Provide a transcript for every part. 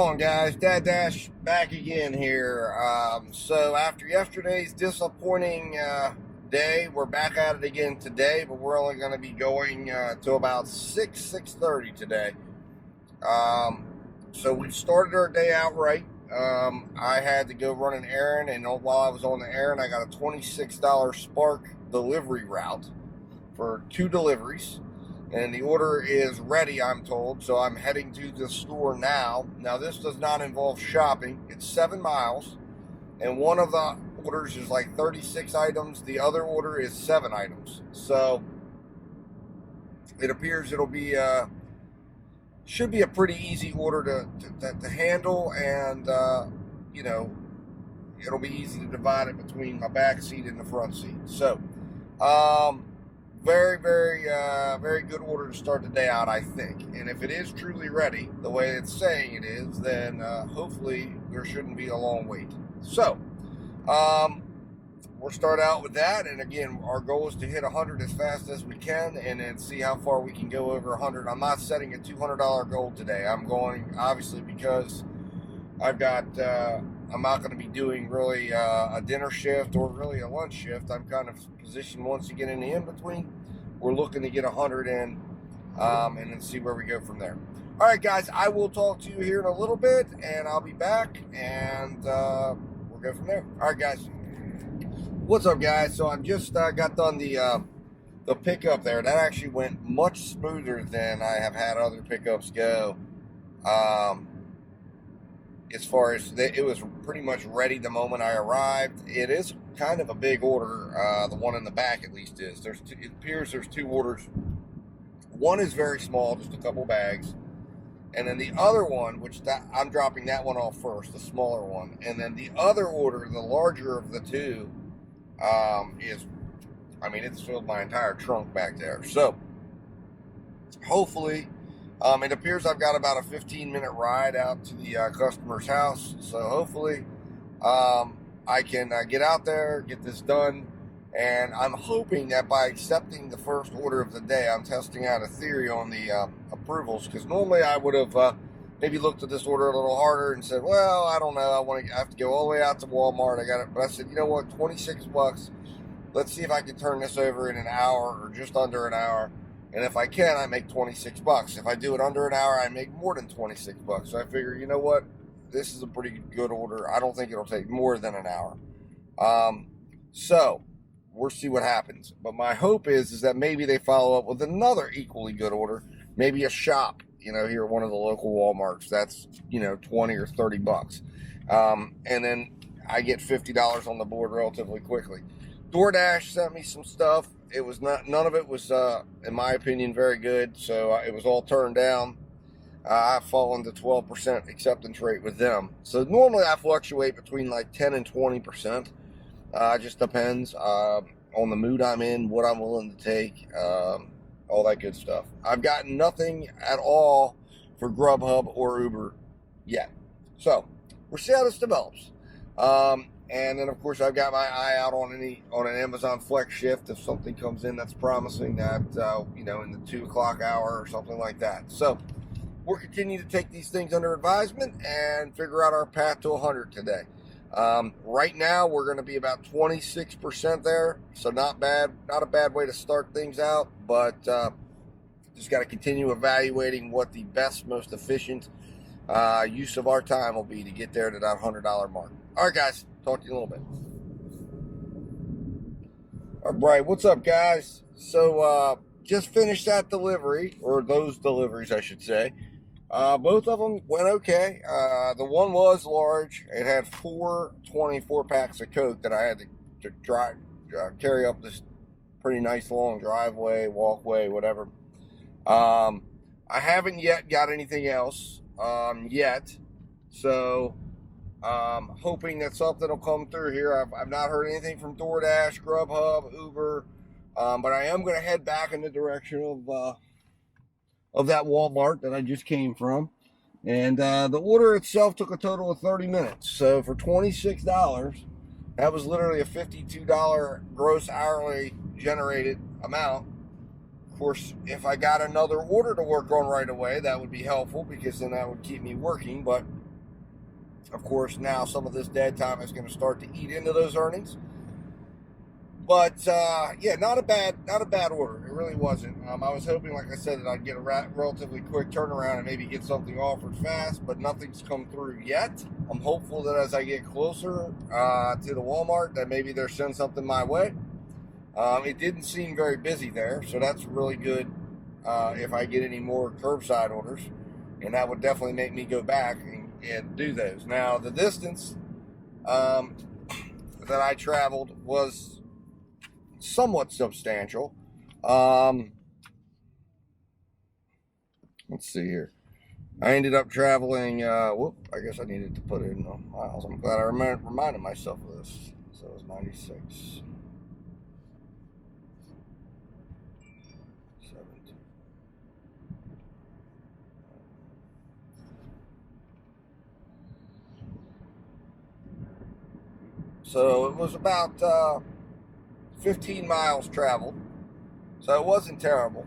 on, guys? Dad Dash back again here. So after yesterday's disappointing day, we're back at it again today, but we're only going to be going to about 6:30 today. So we've started our day out right. I had to go run an errand, and while I was on the errand, I got a $26 Spark delivery route for 2 deliveries. And the order is ready, I'm told, so I'm heading to the store now. Now, this does not involve shopping. It's 7 miles, and one of the orders is like 36 items. The other order is 7 items. So it appears it'll be should be a pretty easy order to handle, and you know, it'll be easy to divide it between my back seat and the front seat. So very good order to start the day out, I think. And if it is truly ready, the way it's saying it is, then hopefully there shouldn't be a long wait. So we'll start out with that. And again, our goal is to hit 100 as fast as we can, and then see how far we can go over 100. I'm not setting a $200 goal today. I'm going, obviously, because I've got I'm not going to be doing really a dinner shift or really a lunch shift. I'm kind of positioned once you get in the in-between. We're looking to get 100 in and then see where we go from there. All right, guys, I will talk to you here in a little bit, and I'll be back, and we'll go from there. All right, guys. What's up, guys? So I'm just got done the pickup there. That actually went much smoother than I have had other pickups go. As far as it was pretty much ready the moment I arrived. It is kind of a big order. The one in the back, at least, is. It appears there's 2 orders. One is very small, just a couple bags, and then the other one, I'm dropping that one off first, the smaller one, and then the other order, the larger of the 2, it's filled my entire trunk back there. So hopefully. It appears I've got about a 15-minute ride out to the customer's house, so hopefully I can get out there, get this done, and I'm hoping that by accepting the first order of the day, I'm testing out a theory on the approvals, because normally I would have maybe looked at this order a little harder and said, well, I don't know, I have to go all the way out to Walmart, I got it, but I said, you know what, 26 bucks, let's see if I can turn this over in an hour or just under an hour. And if I can, I make 26 bucks. If I do it under an hour, I make more than 26 bucks. So I figure, you know what? This is a pretty good order. I don't think it'll take more than an hour. So we'll see what happens. But my hope is that maybe they follow up with another equally good order. Maybe a shop, here at one of the local Walmarts. That's, 20 or 30 bucks. And then I get $50 on the board relatively quickly. DoorDash sent me some stuff. It was none of it was, in my opinion, very good. So it was all turned down. I've fallen to 12% acceptance rate with them. So normally I fluctuate between like 10 and 20%. It just depends on the mood I'm in, what I'm willing to take, all that good stuff. I've gotten nothing at all for Grubhub or Uber yet. So we'll see how this develops. And then, of course, I've got my eye out on an Amazon Flex shift if something comes in that's promising that, in the 2 o'clock hour or something like that. So we'll continue to take these things under advisement and figure out our path to 100 today. Right now, we're going to be about 26% there. So not a bad way to start things out, but just got to continue evaluating what the best, most efficient use of our time will be to get there to that $100 mark. All right, guys. Talk to you in a little bit. All right, what's up, guys? So, just finished that delivery, or those deliveries, I should say. Both of them went okay. The one was large. It had 4 24 packs of Coke that I had to carry up this pretty nice long driveway, walkway, whatever. I haven't yet got anything else yet, so hoping that something will come through here. I've not heard anything from DoorDash, Grubhub, Uber, but I am going to head back in the direction of that Walmart that I just came from. And the order itself took a total of 30 minutes. So for $26, that was literally a $52 gross hourly generated amount. Of course, if I got another order to work on right away, that would be helpful, because then that would keep me working. But Of course, now some of this dead time is going to start to eat into those earnings. But yeah, not a bad order. It really wasn't. I was hoping, like I said, that I'd get a relatively quick turnaround and maybe get something offered fast, but nothing's come through yet. I'm hopeful that as I get closer to the Walmart, that maybe they'll send something my way. It didn't seem very busy there, so that's really good if I get any more curbside orders, and that would definitely make me go back and do those. Now, the distance that I traveled was somewhat substantial. Let's see here. I ended up traveling, I guess I needed to put it in miles. I'm glad I reminded myself of this. So it was 96. 17. So it was about 15 miles traveled, so it wasn't terrible.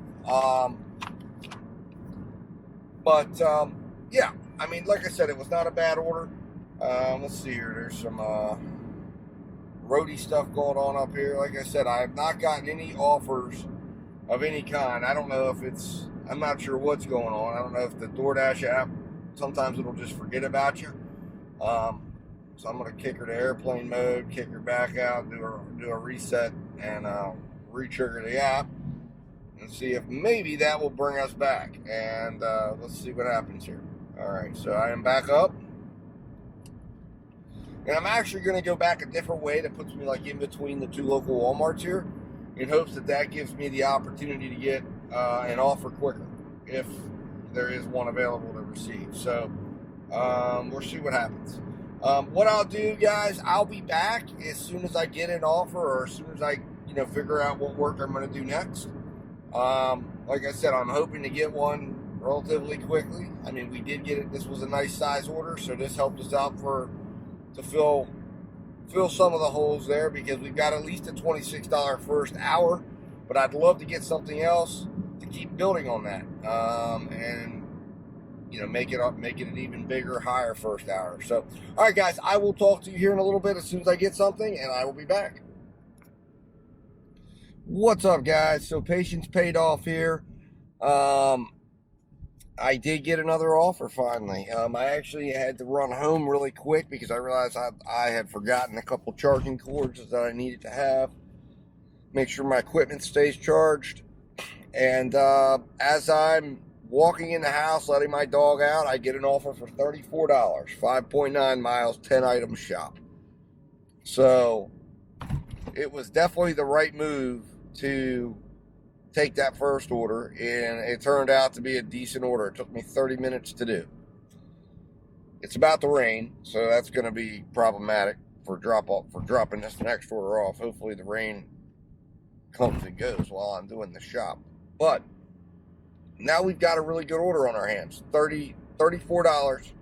Yeah, I mean, like I said, it was not a bad order. Let's see here. There's some roadie stuff going on up here. Like I said, I have not gotten any offers of any kind. I don't know if I'm not sure what's going on. I don't know if the DoorDash app, sometimes it'll just forget about you. So I'm going to kick her to airplane mode, kick her back out, do a reset, and re-trigger the app, and see if maybe that will bring us back. And let's see what happens here. All right, so I am back up. And I'm actually going to go back a different way that puts me like in between the two local Walmarts here, in hopes that gives me the opportunity to get an offer quicker, if there is one available to receive. So we'll see what happens. What I'll do, guys, I'll be back as soon as I get an offer, or as soon as I, figure out what work I'm going to do next. Like I said, I'm hoping to get one relatively quickly. I mean, we did get it. This was a nice size order, so this helped us out to fill some of the holes there, because we've got at least a $26 first hour, but I'd love to get something else to keep building on that, and make it an even bigger, higher first hour. So, all right, guys, I will talk to you here in a little bit as soon as I get something, and I will be back. What's up, guys? So patience paid off here. I did get another offer finally. I actually had to run home really quick because I realized I had forgotten a couple charging cords that I needed to have. Make sure my equipment stays charged. And as I'm walking in the house, letting my dog out, I get an offer for $34, 5.9 miles, 10 item shop. So it was definitely the right move to take that first order, and it turned out to be a decent order. It took me 30 minutes to do. It's about to rain, so that's going to be problematic for dropping this next order off. Hopefully the rain comes and goes while I'm doing the shop. But now we've got a really good order on our hands. $34.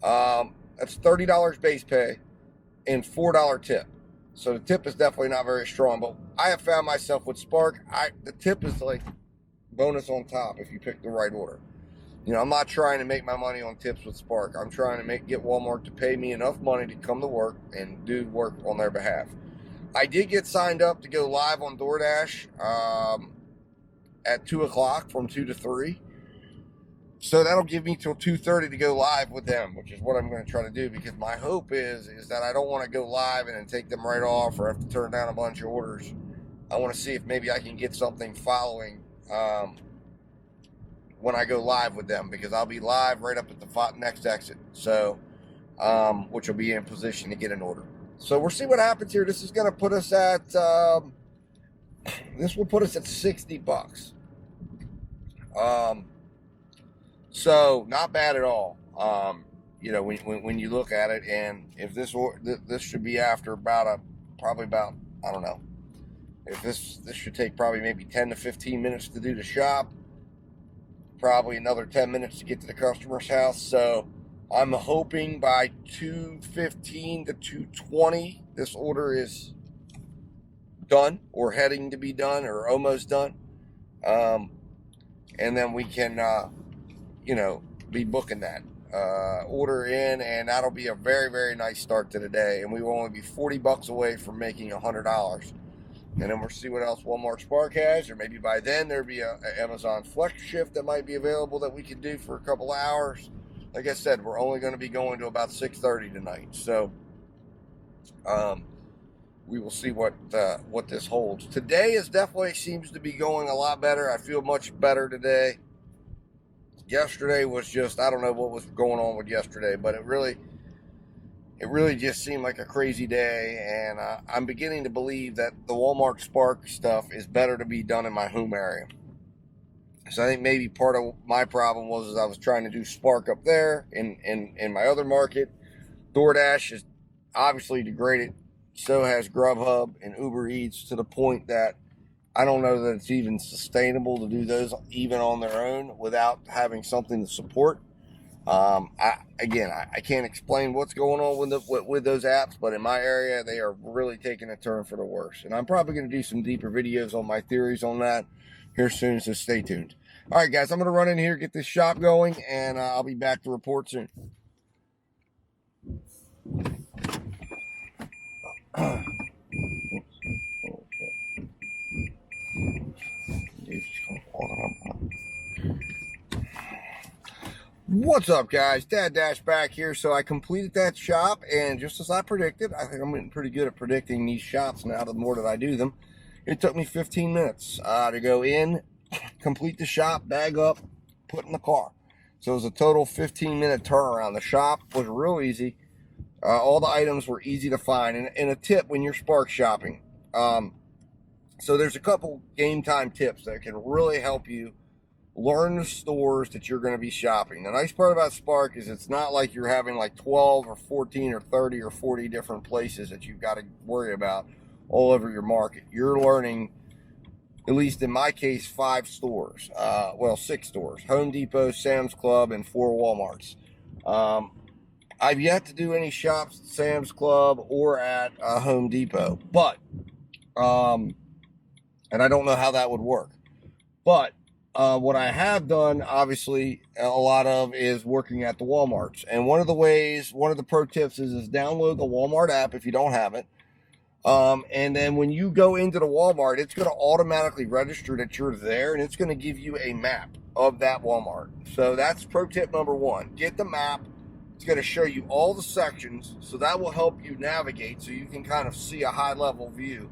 That's $30 base pay and $4 tip. So the tip is definitely not very strong, but I have found myself with Spark, the tip is like bonus on top if you pick the right order. I'm not trying to make my money on tips with Spark. I'm trying to get Walmart to pay me enough money to come to work and do work on their behalf. I did get signed up to go live on DoorDash at 2 o'clock from 2 to 3. So that'll give me till 2:30 to go live with them, which is what I'm going to try to do, because my hope is that I don't want to go live and then take them right off or have to turn down a bunch of orders. I want to see if maybe I can get something following when I go live with them, because I'll be live right up at the next exit. So, which will be in position to get an order. So we'll see what happens here. This is going to put us at, this will put us at $60. So not bad at all. When you look at it, and if this should be after probably about, I don't know, if this should take probably maybe 10 to 15 minutes to do the shop, probably another 10 minutes to get to the customer's house. So I'm hoping by 2:15 to 2:20 this order is done, or heading to be done, or almost done, and then we can be booking that. order in, and that'll be a very, very nice start to the day. And we will only be $40 away from making $100. And then we'll see what else Walmart Spark has, or maybe by then there'll be a Amazon Flex shift that might be available that we can do for a couple hours. Like I said, we're only going to be going to about 6:30 tonight, so we will see what this holds. Today is definitely seems to be going a lot better. I feel much better today. Yesterday was just, I don't know what was going on with yesterday, but it really just seemed like a crazy day, and I'm beginning to believe that the Walmart Spark stuff is better to be done in my home area. So I think maybe part of my problem was I was trying to do Spark up there in my other market. DoorDash is obviously degraded. So has Grubhub and Uber Eats, to the point that I don't know that it's even sustainable to do those even on their own without having something to support. I can't explain what's going on with those apps, but in my area, they are really taking a turn for the worse. And I'm probably going to do some deeper videos on my theories on that here soon, so stay tuned. All right, guys, I'm going to run in here, get this shop going, and I'll be back to report soon. What's up, guys? Dad Dash back here. So I completed that shop, and just as I predicted, I think I'm getting pretty good at predicting these shops now, the more that I do them. It took me 15 minutes to go in, complete the shop, bag up, put in the car. So it was a total 15-minute turnaround. The shop was real easy. All the items were easy to find. And a tip when you're Spark shopping. So there's a couple game time tips that can really help you learn the stores that you're going to be shopping. The nice part about Spark is it's not like you're having like 12 or 14 or 30 or 40 different places that you've got to worry about all over your market. You're learning, at least in my case, 5 stores. 6 stores. Home Depot, Sam's Club, and 4 Walmarts. I've yet to do any shops at Sam's Club or at Home Depot. But, and I don't know how that would work. But what I have done, obviously, a lot of is working at the Walmarts. And one of the pro tips is download the Walmart app if you don't have it. And then when you go into the Walmart, it's going to automatically register that you're there, and it's going to give you a map of that Walmart. So that's pro tip number 1. Get the map. It's going to show you all the sections, so that will help you navigate so you can kind of see a high-level view.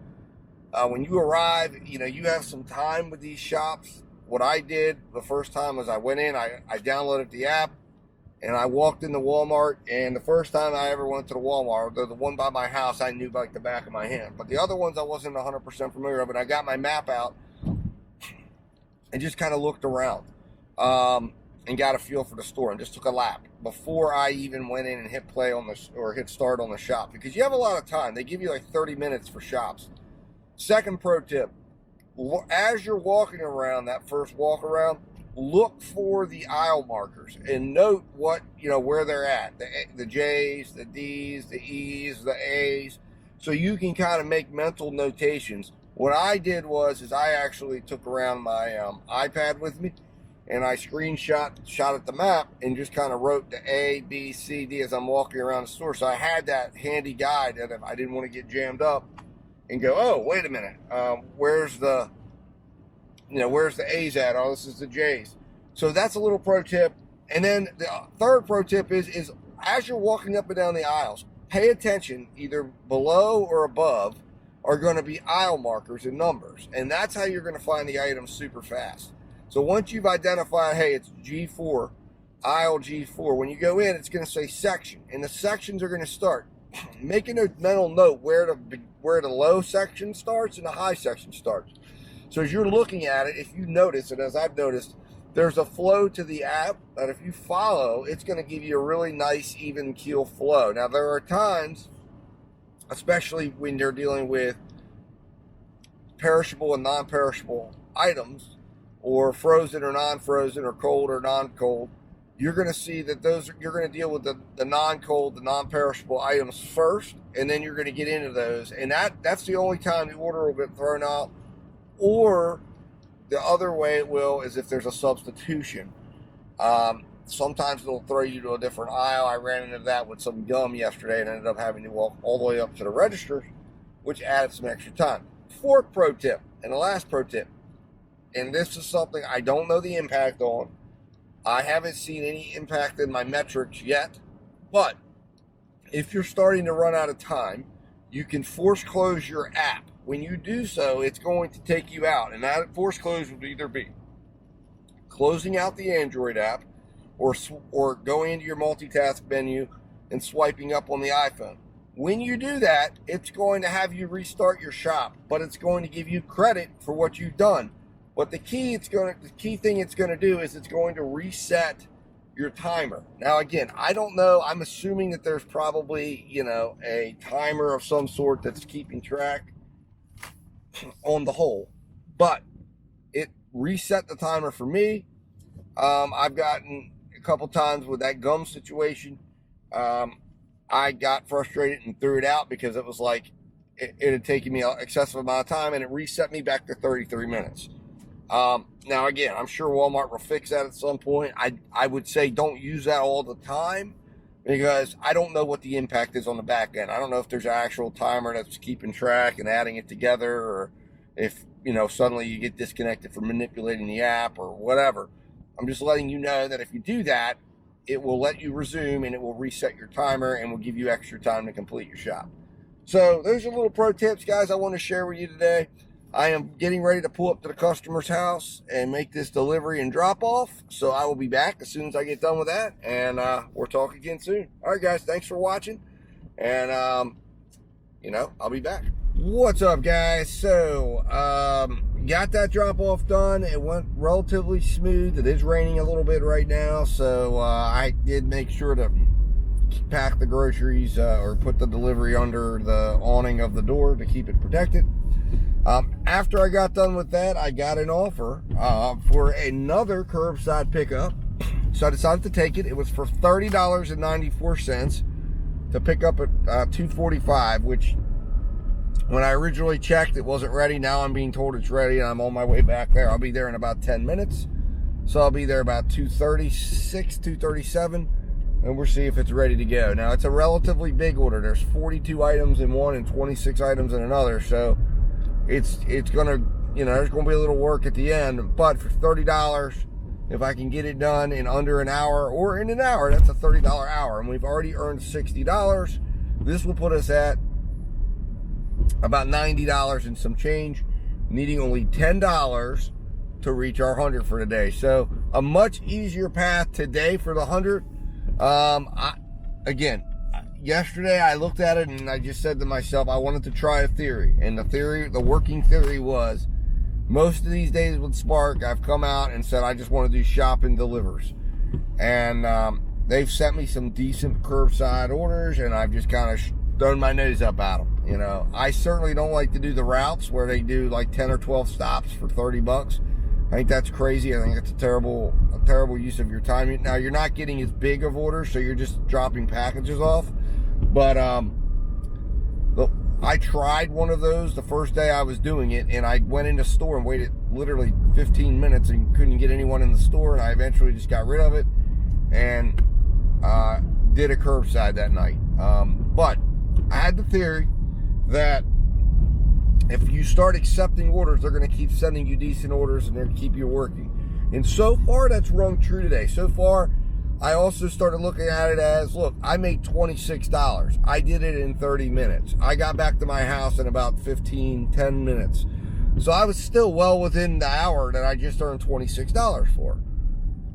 When you arrive, you have some time with these shops. What I did the first time was I went in, I downloaded the app, and I walked into Walmart. And the first time I ever went to the Walmart, the one by my house, I knew like the back of my hand. But the other ones I wasn't 100% familiar with. And I got my map out and just kind of looked around and got a feel for the store and just took a lap before I even went in and hit play on hit start on the shop, because you have a lot of time. They give you like 30 minutes for shops. Second pro tip. As you're walking around that first walk around, look for the aisle markers and note where they're at. The J's, the D's, the E's, the A's, so you can kind of make mental notations. What I did was I actually took around my iPad with me, and I shot at the map and just kind of wrote the A, B, C, D as I'm walking around the store. So I had that handy guide that if I didn't want to get jammed up and go, oh, wait a minute, where's the A's at? Oh, this is the J's. So that's a little pro tip. And then the third pro tip is as you're walking up and down the aisles, pay attention. Either below or above are going to be aisle markers and numbers. And that's how you're going to find the items super fast. So once you've identified, hey, it's G4, aisle G4, when you go in, it's going to say section. And the sections are going to start. Making a mental note where the low section starts and the high section starts. So as you're looking at it, if you notice, and as I've noticed, there's a flow to the app that if you follow, it's going to give you a really nice, even keel flow. Now, there are times, especially when you're dealing with perishable and non-perishable items, or frozen or non-frozen, or cold or non-cold, you're going to see that you're going to deal with the non-cold, the non-perishable items first, and then you're going to get into those. And that's the only time the order will get thrown out. Or the other way it will is if there's a substitution. sometimes it'll throw you to a different aisle. I ran into that with some gum yesterday and ended up having to walk all the way up to the register, which added some extra time. Fourth pro tip, and the last pro tip, and this is something I don't know the impact on. I haven't seen any impact in my metrics yet, but if you're starting to run out of time, you can force close your app. When you do so, it's going to take you out, and that force close would either be closing out the Android app or going into your multitask menu and swiping up on the iPhone. When you do that, it's going to have you restart your shop, but it's going to give you credit for what you've done. But the key thing it's going to do is it's going to reset your timer. Now, again, I don't know. I'm assuming that there's probably, a timer of some sort that's keeping track on the whole, but it reset the timer for me. I've gotten a couple times with that gum situation. I got frustrated and threw it out because it was like it had taken me an excessive amount of time, and it reset me back to 33 minutes. Now, again, I'm sure Walmart will fix that at some point. I would say don't use that all the time because I don't know what the impact is on the back end. I don't know if there's an actual timer that's keeping track and adding it together, or if, suddenly you get disconnected from manipulating the app or whatever. I'm just letting you know that if you do that, it will let you resume and it will reset your timer and will give you extra time to complete your shop. So those are little pro tips, guys, I want to share with you today. I am getting ready to pull up to the customer's house and make this delivery and drop off. So I will be back as soon as I get done with that, and we'll talk again soon. All right, guys, thanks for watching, and I'll be back. What's up, guys? So got that drop off done. It went relatively smooth. It is raining a little bit right now, so I did make sure to pack the groceries or put the delivery under the awning of the door to keep it protected. After I got done with that, I got an offer for another curbside pickup, so I decided to take it. It was for $30.94 to pick up at 245, which when I originally checked, it wasn't ready. Now I'm being told it's ready, and I'm on my way back there. I'll be there in about 10 minutes. So I'll be there about 2:36, 2:37, and we'll see if it's ready to go. Now, it's a relatively big order. There's 42 items in one and 26 items in another. So it's going to, there's going to be a little work at the end. But for $30, if I can get it done in under an hour or in an hour, that's a $30 hour. And we've already earned $60. This will put us at about $90 and some change, needing only $10 to reach our 100 for today. So a much easier path today for the 100. Yesterday I looked at it and I just said to myself, I wanted to try a theory. And the working theory was, most of these days with Spark, I've come out and said, I just want to do shop and delivers. And they've sent me some decent curbside orders, and I've just kind of thrown my nose up at them. I certainly don't like to do the routes where they do like 10 or 12 stops for $30. I think that's crazy. I think it's a terrible use of your time. Now, you're not getting as big of orders, so you're just dropping packages off. But I tried one of those the first day I was doing it, and I went in the store and waited literally 15 minutes and couldn't get anyone in the store, and I eventually just got rid of it and did a curbside that night. But I had the theory that if you start accepting orders, they're going to keep sending you decent orders and they're going to keep you working. And so far, that's rung true today. So far, I also started looking at it as, look, I made $26. I did it in 30 minutes. I got back to my house in about 10 minutes. So I was still well within the hour that I just earned $26 for.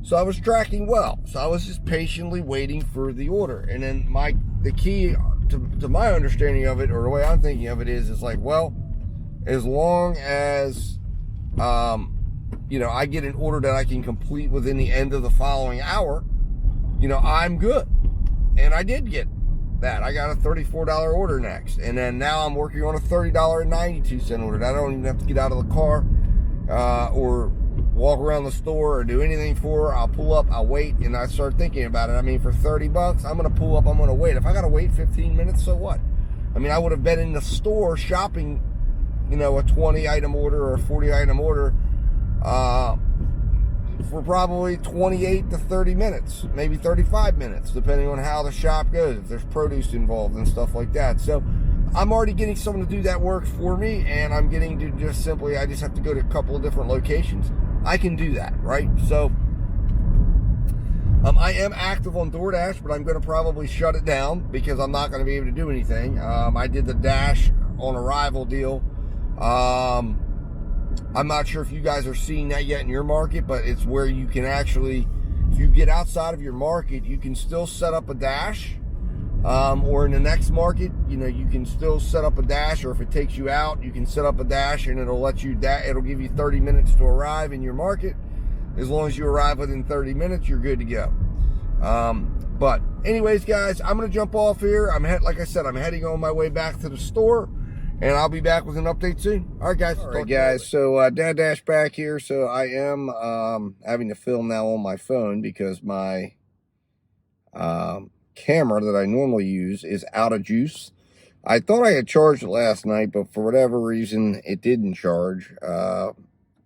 So I was tracking well. So I was just patiently waiting for the order. And then the key to my understanding of it, or the way I'm thinking of it is like, well, as long as, I get an order that I can complete within the end of the following hour, I'm good. And I did get that. I got a $34 order next. And then now I'm working on a $30.92 order that I don't even have to get out of the car, or walk around the store or do anything for. I'll pull up, I'll wait, and I start thinking about it. I mean, for $30, I'm going to pull up, I'm going to wait. If I got to wait 15 minutes, so what? I mean, I would have been in the store shopping, a 20 item order or a 40 item order, for probably 28 to 30 minutes, maybe 35 minutes, depending on how the shop goes, if there's produce involved and stuff like that. So I'm already getting someone to do that work for me, and I'm getting to just simply, I just have to go to a couple of different locations. I can do that, right? So I am active on DoorDash, but I'm going to probably shut it down because I'm not going to be able to do anything. I did the Dash on arrival deal. I'm not sure if you guys are seeing that yet in your market, but it's where you can actually, if you get outside of your market, you can still set up a Dash. Or in the next market, you know, you can still set up a Dash, or if it takes you out, you can set up a Dash and it'll let you, it'll give you 30 minutes to arrive in your market. As long as you arrive within 30 minutes, you're good to go. But anyways, guys, I'm going to jump off here. Like I said, I'm heading on my way back to the store, and I'll be back with an update soon. All right, guys. All right, guys. So Dad Dash back here. So I am having to film now on my phone because my camera that I normally use is out of juice. I thought I had charged it last night, but for whatever reason, it didn't charge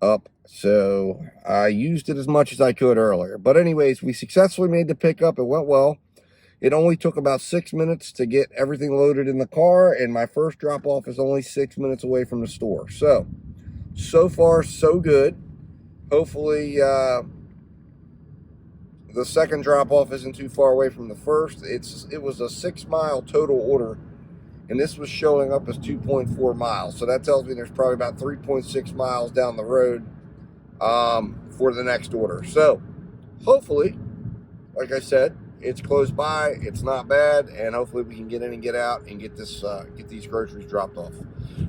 up. So I used it as much as I could earlier. But anyways, we successfully made the pickup. It went well. It only took about 6 minutes to get everything loaded in the car, and my first drop off is only 6 minutes away from the store. So far, so good. Hopefully, the second drop off isn't too far away from the first. It was a 6 mile total order, and this was showing up as 2.4 miles. So that tells me there's probably about 3.6 miles down the road for the next order. So hopefully, like I said, it's close by, it's not bad, and hopefully we can get in and get out and get these groceries dropped off.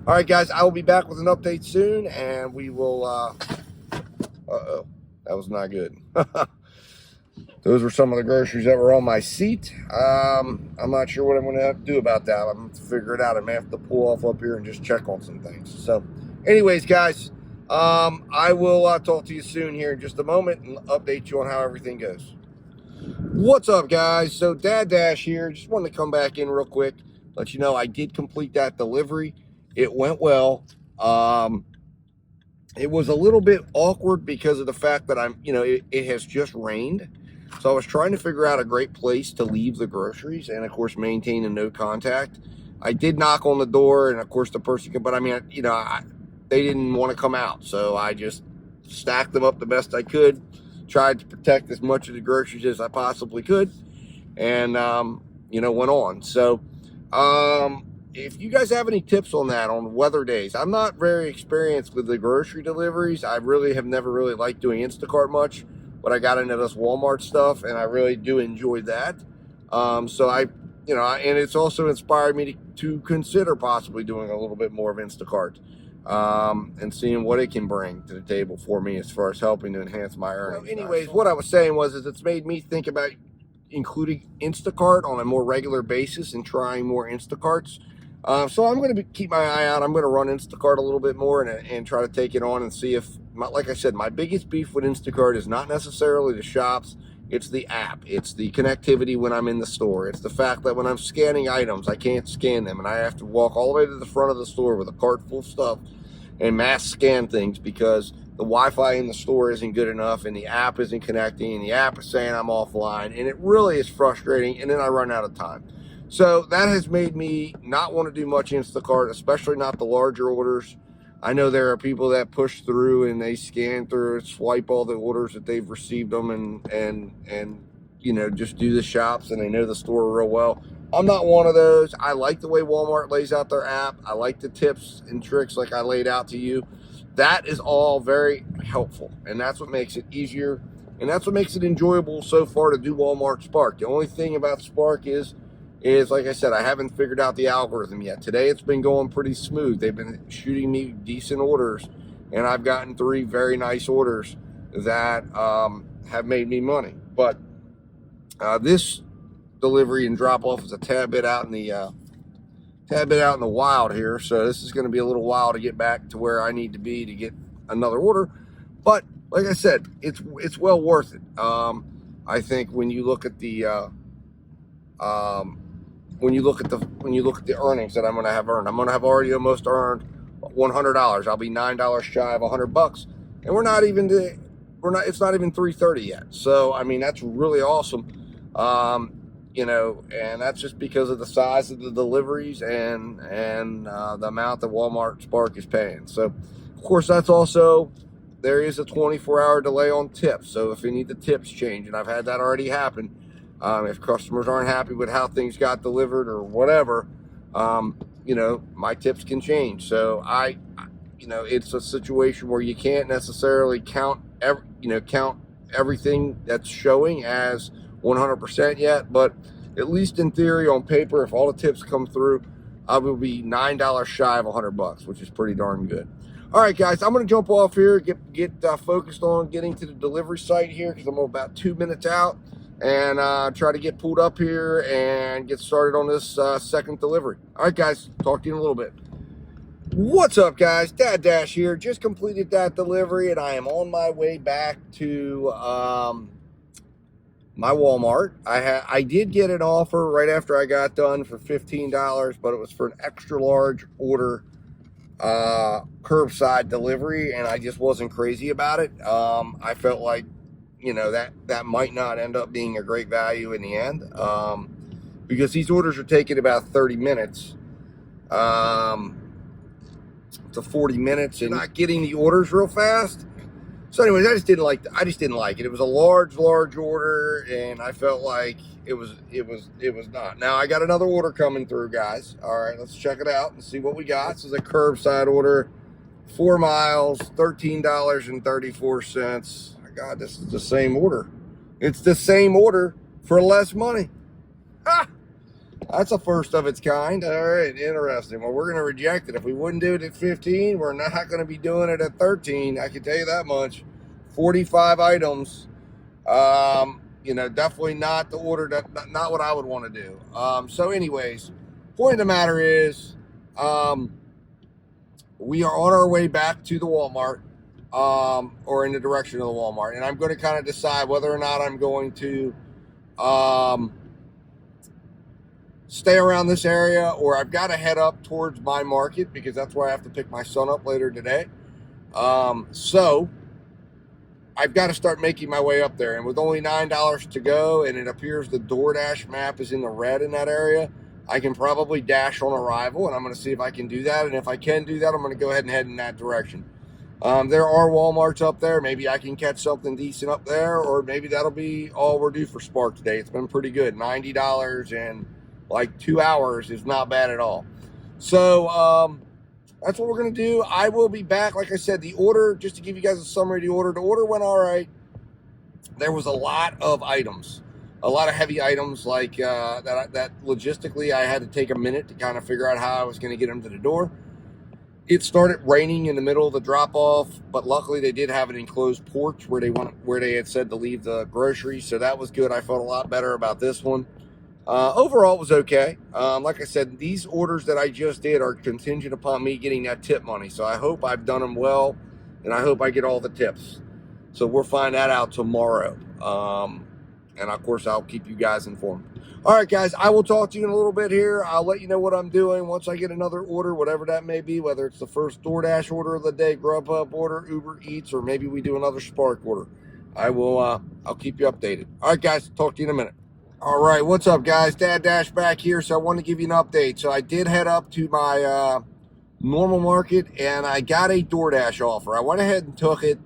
All right, guys, I will be back with an update soon, and we will uh-oh, that was not good. Those were some of the groceries that were on my seat. I'm not sure what I'm going to have to do about that. I'm going to figure it out. I may have to pull off up here and just check on some things. So anyways, guys, I will talk to you soon here in just a moment and update you on how everything goes. What's up, guys? So Dad Dash here. Just wanted to come back in real quick, let you know I did complete that delivery. It went well. It was a little bit awkward because of the fact that it has just rained. So I was trying to figure out a great place to leave the groceries and, of course, maintain a no contact. I did knock on the door, and, of course, the person could, but I mean, they didn't want to come out. So I just stacked them up the best I could, tried to protect as much of the groceries as I possibly could, and, went on. So if you guys have any tips on that, on weather days, I'm not very experienced with the grocery deliveries. I really have never really liked doing Instacart much. But I got into this Walmart stuff, and I really do enjoy that. And it's also inspired me to consider possibly doing a little bit more of Instacart and seeing what it can bring to the table for me as far as helping to enhance my earnings. So anyways, what I was saying was it's made me think about including Instacart on a more regular basis and trying more Instacarts. So I'm going to keep my eye out. I'm going to run Instacart a little bit more and try to take it on and see if, like I said, my biggest beef with Instacart is not necessarily the shops. It's the app. It's the connectivity when I'm in the store. It's the fact that when I'm scanning items, I can't scan them, and I have to walk all the way to the front of the store with a cart full of stuff and mass scan things because the Wi-Fi in the store isn't good enough and the app isn't connecting and the app is saying I'm offline, and it really is frustrating, and then I run out of time. So that has made me not want to do much Instacart, especially not the larger orders. I know there are people that push through and they scan through and swipe all the orders that they've received them and just do the shops, and they know the store real well. I'm not one of those. I like the way Walmart lays out their app. I like the tips and tricks like I laid out to you. That is all very helpful, and that's what makes it easier, and that's what makes it enjoyable so far to do Walmart Spark. The only thing about Spark is like I said, I haven't figured out the algorithm yet. Today it's been going pretty smooth. They've been shooting me decent orders, and I've gotten 3 very nice orders that have made me money. But this delivery and drop off is a tad bit out in the wild here. So this is going to be a little while to get back to where I need to be to get another order. But like I said, it's well worth it. I think when you look at the when you look at the earnings that I'm going to have earned, I'm going to have already almost earned $100. I'll be $9 shy of $100, and we're not even it's not even 3:30 yet. So I mean, that's really awesome. You know, and that's just because of the size of the deliveries and the amount that Walmart Spark is paying. So of course, that's also, there is a 24-hour delay on tips. So if you need the tips changed, and I've had that already happen, if customers aren't happy with how things got delivered or whatever, you know, my tips can change. So you know, it's a situation where you can't necessarily count everything that's showing as 100% yet, but at least in theory, on paper, if all the tips come through, I will be $9 shy of $100, which is pretty darn good. All right, guys, I'm going to jump off here, get focused on getting to the delivery site here, because I'm about 2 minutes out, and try to get pulled up here and get started on this second delivery. All right, guys, talk to you in a little bit. What's up, guys? Dad Dash here. Just completed that delivery, and I am on my way back to my Walmart. I did get an offer right after I got done for $15, but it was for an extra large order, curbside delivery, and I just wasn't crazy about it. I felt like, you know, that might not end up being a great value in the end, because these orders are taking about 30 minutes. To 40 minutes, and not getting the orders real fast. So anyways, I just didn't like it. It was a large order, and I felt like it was not. Now I got another order coming through, guys. All right, let's check it out and see what we got. This is a curbside order, 4 miles, $13.34. My God, this is the same order. It's the same order for less money. Ha! That's a first of its kind. All right, interesting. Well, we're going to reject it. If we wouldn't do it at 15, we're not going to be doing it at 13. I can tell you that much. 45 items. You know, definitely not the order, not what I would want to do. So anyways, point of the matter is, we are on our way back to the Walmart, or in the direction of the Walmart. And I'm going to kind of decide whether or not I'm going to, stay around this area, or I've got to head up towards my market, because that's where I have to pick my son up later today. So I've got to start making my way up there, and with only $9 to go, and it appears the DoorDash map is in the red in that area, I can probably dash on arrival, and I'm going to see if I can do that. And if I can do that, I'm going to go ahead and head in that direction. There are Walmarts up there. Maybe I can catch something decent up there, or maybe that'll be all we're due for Spark today. It's been pretty good. $90 and like 2 hours is not bad at all. So that's what we're going to do. I will be back. Like I said, the order, just to give you guys a summary of the order went all right. There was a lot of items, a lot of heavy items, like that logistically I had to take a minute to kind of figure out how I was going to get them to the door. It started raining in the middle of the drop-off, but luckily they did have an enclosed porch where they had said to leave the groceries, so that was good. I felt a lot better about this one. Overall, it was okay. Like I said, these orders that I just did are contingent upon me getting that tip money. So I hope I've done them well, and I hope I get all the tips. So we'll find that out tomorrow. And of course, I'll keep you guys informed. All right, guys, I will talk to you in a little bit here. I'll let you know what I'm doing once I get another order, whatever that may be, whether it's the first DoorDash order of the day, Grubhub order, Uber Eats, or maybe we do another Spark order. I'll keep you updated. All right, guys, talk to you in a minute. All right, what's up, guys? Dad Dash back here. So I wanted to give you an update. So I did head up to my normal market, and I got a DoorDash offer. I went ahead and took it.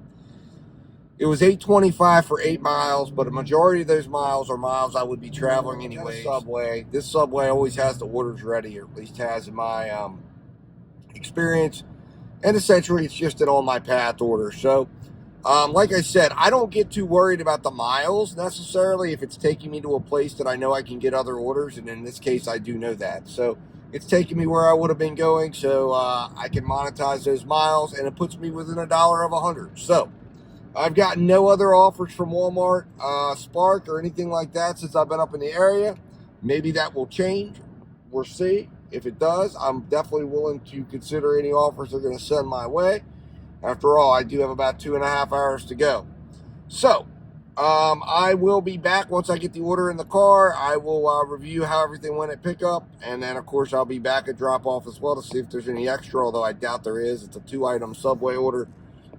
It was $8.25 for 8 miles, but a majority of those miles are miles I would be traveling anyway. Subway. This Subway always has the orders ready, or at least has in my experience. And essentially, it's just an on my path order. So like I said, I don't get too worried about the miles necessarily if it's taking me to a place that I know I can get other orders, and in this case, I do know that. So it's taking me where I would have been going, so I can monetize those miles, and it puts me within $1 of 100. So I've gotten no other offers from Walmart, Spark, or anything like that since I've been up in the area. Maybe that will change. We'll see. If it does, I'm definitely willing to consider any offers they're going to send my way. After all, I do have about 2.5 hours to go. So, I will be back once I get the order in the car. I will review how everything went at pickup. And then, of course, I'll be back at drop-off as well to see if there's any extra, although I doubt there is. It's a 2-item Subway order.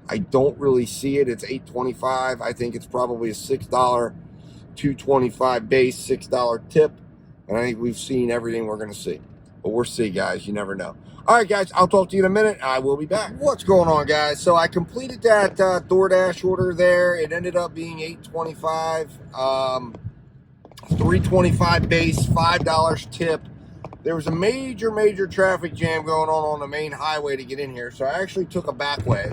I don't really see it. It's $8.25. I think it's probably a $6, $2.25 base, $6 tip. And I think we've seen everything we're going to see. But we'll see, guys. You never know. All right, guys, I'll talk to you in a minute. I will be back. What's going on, guys? So I completed that DoorDash order there. It ended up being $8.25, $3.25 base, $5 tip. There was a major traffic jam going on the main highway to get in here, so I actually took a back way.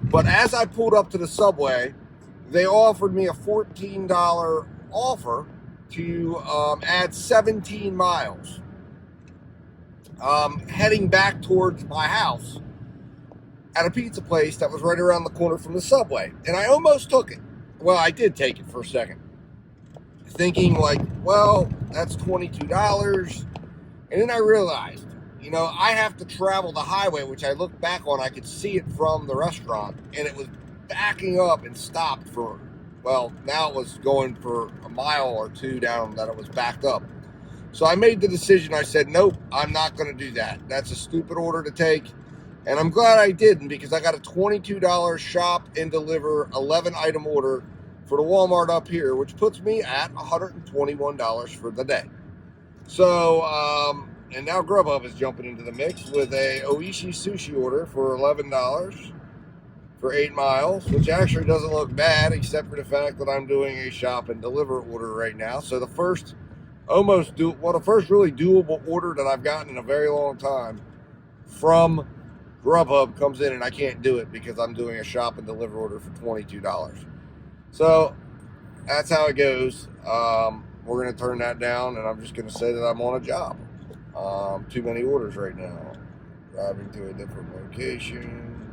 But as I pulled up to the subway, they offered me a $14 offer to add 17 miles. Heading back towards my house at a pizza place that was right around the corner from the subway. And I almost took it. Well, I did take it for a second. Thinking like, well, that's $22. And then I realized, you know, I have to travel the highway, which I looked back on. I could see it from the restaurant. And it was backing up and stopped for, well, now it was going for a mile or two down that it was backed up. So I made the decision. I said, nope, I'm not going to do that. That's a stupid order to take. And I'm glad I didn't, because I got a $22 shop and deliver 11 item order for the Walmart up here, which puts me at $121 for the day. So, and now Grubhub is jumping into the mix with a Oishi sushi order for $11 for 8 miles, which actually doesn't look bad, except for the fact that I'm doing a shop and deliver order right now. So the first the first really doable order that I've gotten in a very long time from Grubhub comes in, and I can't do it because I'm doing a shop and deliver order for $22. So that's how it goes. We're going to turn that down, and I'm just going to say that I'm on a job. Too many orders right now. Driving to a different location.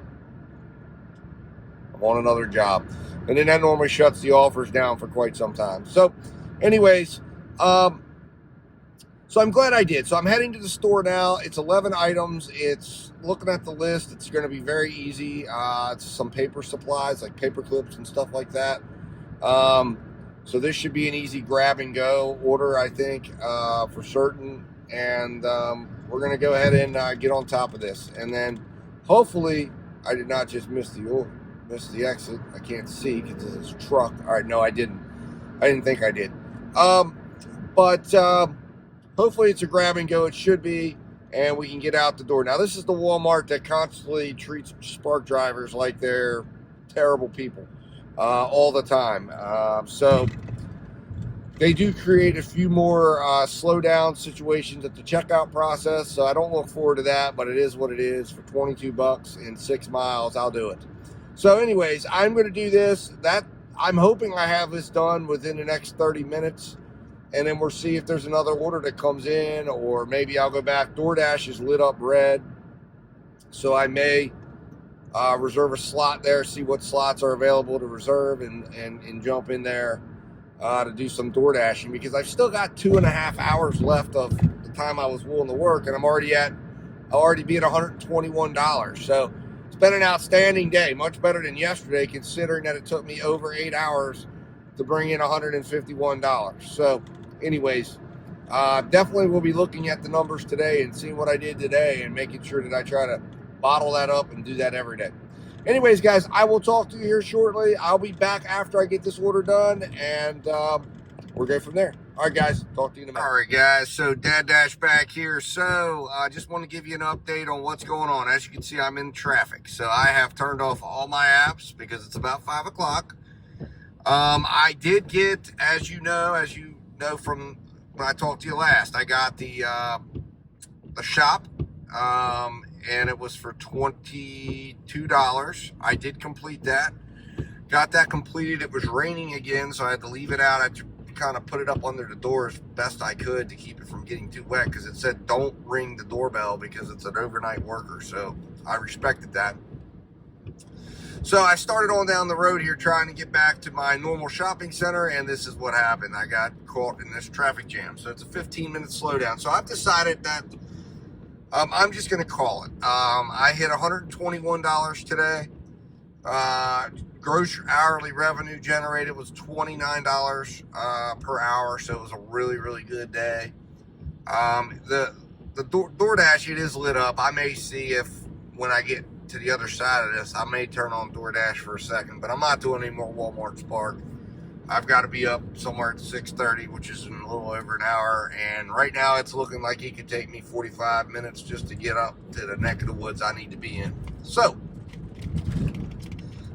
I'm on another job. And then that normally shuts the offers down for quite some time. So anyways, so I'm glad I did. So I'm heading to the store now. It's 11 items. It's looking at the list. It's going to be very easy. It's some paper supplies like paper clips and stuff like that. So this should be an easy grab and go order, I think, for certain. And we're going to go ahead and get on top of this. And then hopefully I did not just miss the exit. I can't see because it's a truck. All right, no, I didn't. I didn't think I did. But hopefully it's a grab and go. It should be, and we can get out the door. Now, this is the Walmart that constantly treats Spark drivers like they're terrible people all the time. So they do create a few more slow down situations at the checkout process. So I don't look forward to that, but it is what it is. For $22 and 6 miles, I'll do it. So anyways, I'm going to do this. I'm hoping I have this done within the next 30 minutes. And then we'll see if there's another order that comes in, or maybe I'll go back. DoorDash is lit up red, so I may reserve a slot there, see what slots are available to reserve, and jump in there to do some door dashing, because I've still got 2.5 hours left of the time I was willing to work, and I'll already be at $121. So it's been an outstanding day, much better than yesterday, considering that it took me over 8 hours to bring in $151. So anyways, definitely we'll be looking at the numbers today and seeing what I did today and making sure that I try to bottle that up and do that every day. Anyways, guys, I will talk to you here shortly. I'll be back after I get this order done, and we'll go from there. All right, guys, talk to you in a minute. All right, guys, so Dad Dash back here. So I just want to give you an update on what's going on. As you can see, I'm in traffic. So I have turned off all my apps because it's about 5 o'clock. I did get, as you know from when I talked to you last, I got the shop, and it was for $22. I did complete that. Got that completed. It was raining again, so I had to leave it out. I kind of put it up under the door as best I could to keep it from getting too wet, because it said don't ring the doorbell because it's an overnight worker. So I respected that. So I started on down the road here trying to get back to my normal shopping center, and this is what happened. I got caught in this traffic jam. So it's a 15-minute slowdown. So I've decided that I'm just going to call it. I hit $121 today. Gross hourly revenue generated was $29 per hour, so it was a really, really good day. The DoorDash, it is lit up. I may see if when I get to the other side of this, I may turn on DoorDash for a second, but I'm not doing any more Walmart Spark. I've got to be up somewhere at 6:30, which is in a little over an hour, and right now it's looking like it could take me 45 minutes just to get up to the neck of the woods I need to be in. So,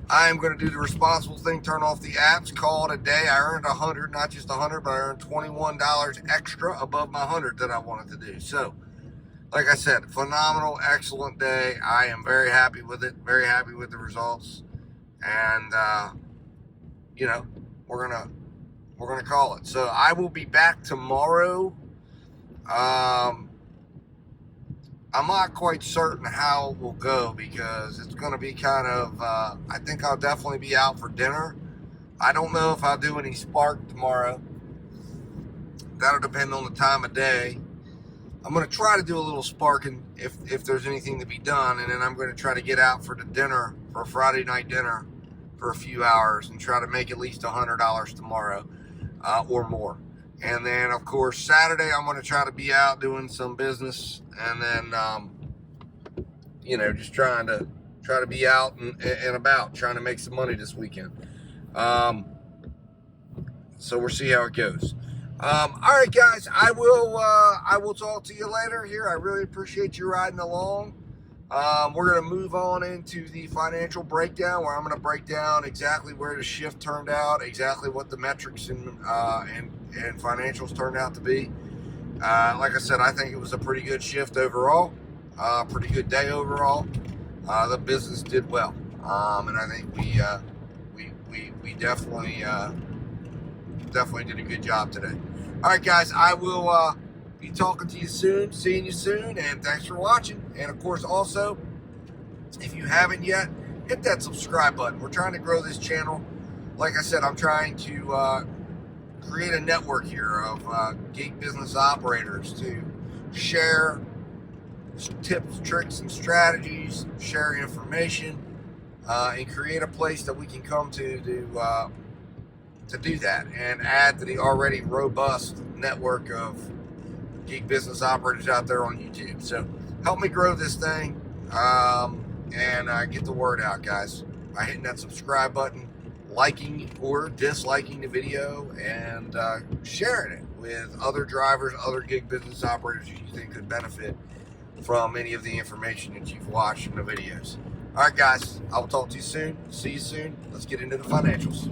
I am going to do the responsible thing, turn off the apps, call it a day. I earned 100, not just 100, but I earned $21 extra above my 100 that I wanted to do. So, like I said, phenomenal, excellent day. I am very happy with it, very happy with the results, and you know, we're gonna call it. So I will be back tomorrow. I'm not quite certain how it will go because it's going to be kind of, I think I'll definitely be out for dinner. I don't know if I'll do any Spark tomorrow. That'll depend on the time of day. I'm going to try to do a little sparking if there's anything to be done, and then I'm going to try to get out for the dinner, for Friday night dinner, for a few hours and try to make at least $100 tomorrow or more. And then, of course, Saturday, I'm going to try to be out doing some business, and then, you know, just try to be out and about, trying to make some money this weekend. So we'll see how it goes. All right, guys, I will talk to you later here. I really appreciate you riding along. We're going to move on into the financial breakdown, where I'm going to break down exactly where the shift turned out, exactly what the metrics and financials turned out to be. Like I said, I think it was a pretty good shift overall, pretty good day overall. The business did well, and I think we definitely did a good job today. All right, guys, I will be talking to you soon, seeing you soon, and thanks for watching. And of course, also, if you haven't yet, hit that subscribe button. We're trying to grow this channel. Like I said, I'm trying to create a network here of gig business operators to share tips, tricks, and strategies, share information, and create a place that we can come to do that, and add to the already robust network of gig business operators out there on YouTube. So help me grow this thing and get the word out, guys, by hitting that subscribe button, liking or disliking the video, and sharing it with other drivers, other gig business operators you think could benefit from any of the information that you've watched in the videos. All right, guys, I will talk to you soon. See you soon. Let's get into the financials.